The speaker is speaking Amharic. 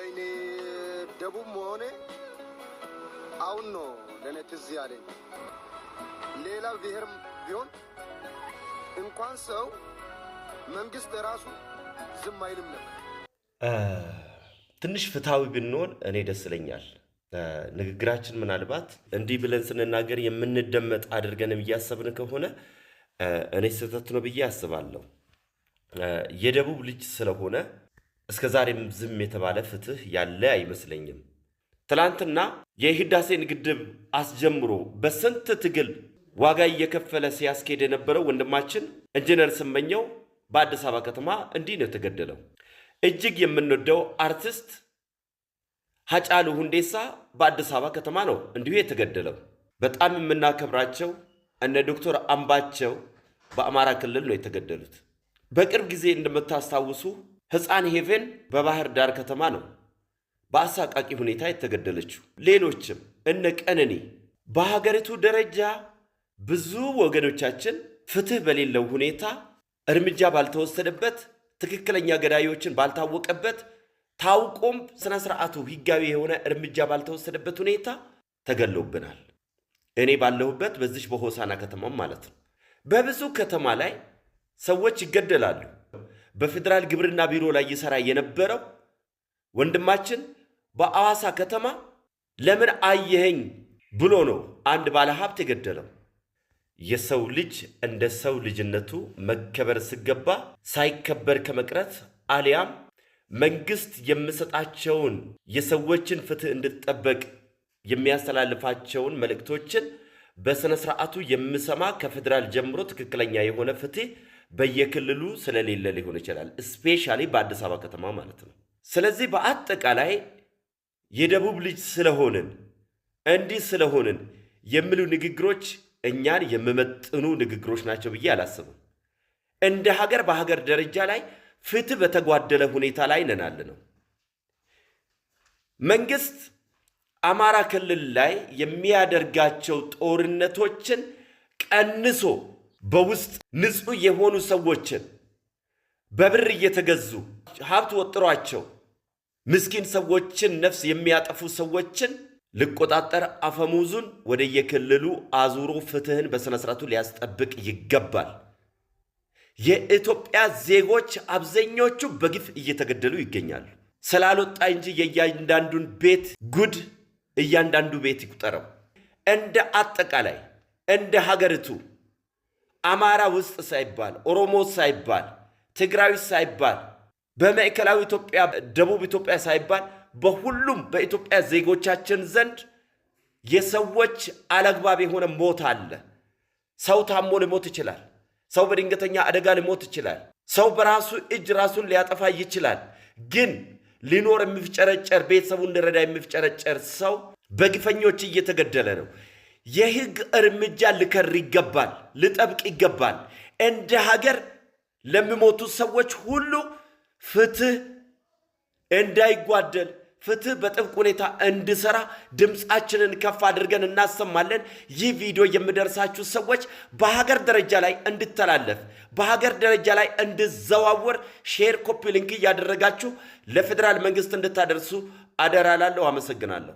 ወይኔ ደቡብ መሆኔ አሁን ነው ለኔ ትዝ ያለኝ። ሌላ ብሔርም ቢሆን እንኳን ሰው መንግስት ራሱ ዝም አይልም ነበር። ትንሽ ፍትሃዊ ብንሆን እኔ ደስ ይለኛል። ንግግራችን ምናልባት እንዲህ ብለን ስንናገር የምንደመጥ አድርገንም እያሰብን ከሆነ እኔ ስህተት ነው ብዬ አስባለሁ። የደቡብ ልጅ ስለሆነ እስከ ዛሬም ዝም የተባለ ፍትህ ያለ አይመስለኝም። ትላንትና የህዳሴን ግድብ አስጀምሮ በስንት ትግል ዋጋ እየከፈለ ሲያስኬድ የነበረው ወንድማችን ኢንጂነር ስመኘው በአዲስ አበባ ከተማ እንዲህ ነው የተገደለው። እጅግ የምንወደው አርቲስት ሃጫሉ ሁንዴሳ በአዲስ አበባ ከተማ ነው እንዲሁ የተገደለው። በጣም የምናከብራቸው እነ ዶክተር አምባቸው በአማራ ክልል ነው የተገደሉት። በቅርብ ጊዜ እንደምታስታውሱ ህፃን ሄቨን በባህር ዳር ከተማ ነው በአሳቃቂ ሁኔታ የተገደለችው። ሌሎችም እነ ቀነኒ። በሀገሪቱ ደረጃ ብዙ ወገኖቻችን ፍትህ በሌለው ሁኔታ እርምጃ ባልተወሰደበት ትክክለኛ ገዳዮችን ባልታወቀበት ታውቆም ስነ ስርዓቱ ህጋዊ የሆነ እርምጃ ባልተወሰደበት ሁኔታ ተገለውብናል። እኔ ባለሁበት በዚህ በሆሳና ከተማም ማለት ነው። በብዙ ከተማ ላይ ሰዎች ይገደላሉ። በፌደራል ግብርና ቢሮ ላይ ይሰራ የነበረው ወንድማችን በአዋሳ ከተማ ለምን አየኸኝ ብሎ ነው አንድ ባለሀብት የገደለው። የሰው ልጅ እንደ ሰው ልጅነቱ መከበር ሲገባ ሳይከበር ከመቅረት አሊያም መንግስት የሚሰጣቸውን የሰዎችን ፍትህ እንድትጠበቅ የሚያስተላልፋቸውን መልእክቶችን በስነ ስርዓቱ የሚሰማ ከፌደራል ጀምሮ ትክክለኛ የሆነ ፍትህ በየክልሉ ስለሌለ ሊሆን ይችላል። ስፔሻሊ በአዲስ አበባ ከተማ ማለት ነው። ስለዚህ በአጠቃላይ የደቡብ ልጅ ስለሆንን እንዲህ ስለሆንን የሚሉ ንግግሮች እኛን የሚመጥኑ ንግግሮች ናቸው ብዬ አላስብም። እንደ ሀገር በሀገር ደረጃ ላይ ፍትህ በተጓደለ ሁኔታ ላይ ነናል ነው። መንግስት አማራ ክልል ላይ የሚያደርጋቸው ጦርነቶችን ቀንሶ በውስጥ ንጹህ የሆኑ ሰዎችን በብር እየተገዙ ሀብት ወጥሯቸው ምስኪን ሰዎችን ነፍስ የሚያጠፉ ሰዎችን ልቆጣጠር አፈሙዙን ወደ የክልሉ አዙሮ ፍትህን በስነ ስርዓቱ ሊያስጠብቅ ይገባል። የኢትዮጵያ ዜጎች አብዛኞቹ በግፍ እየተገደሉ ይገኛሉ። ስላልወጣ እንጂ የእያንዳንዱን ቤት ጉድ እያንዳንዱ ቤት ይቁጠረው። እንደ አጠቃላይ እንደ ሀገሪቱ አማራ ውስጥ ሳይባል ኦሮሞ ሳይባል ትግራዊ ሳይባል በማዕከላዊ ኢትዮጵያ ደቡብ ኢትዮጵያ ሳይባል በሁሉም በኢትዮጵያ ዜጎቻችን ዘንድ የሰዎች አለግባብ የሆነ ሞት አለ። ሰው ታሞ ሊሞት ይችላል። ሰው በድንገተኛ አደጋ ሊሞት ይችላል። ሰው በራሱ እጅ ራሱን ሊያጠፋ ይችላል። ግን ሊኖር የሚፍጨረጨር ቤተሰቡን ሊረዳ የሚፍጨረጨር ሰው በግፈኞች እየተገደለ ነው። የህግ እርምጃ ሊከር ይገባል፣ ሊጠብቅ ይገባል። እንደ ሀገር ለሚሞቱ ሰዎች ሁሉ ፍትህ እንዳይጓደል ፍትህ በጥብቅ ሁኔታ እንዲሰራ ድምፃችንን ከፍ አድርገን እናሰማለን። ይህ ቪዲዮ የሚደርሳችሁ ሰዎች በሀገር ደረጃ ላይ እንድተላለፍ በሀገር ደረጃ ላይ እንድዘዋወር ሼር፣ ኮፒ ሊንክ እያደረጋችሁ ለፌደራል መንግስት እንድታደርሱ አደራ ላለሁ። አመሰግናለሁ።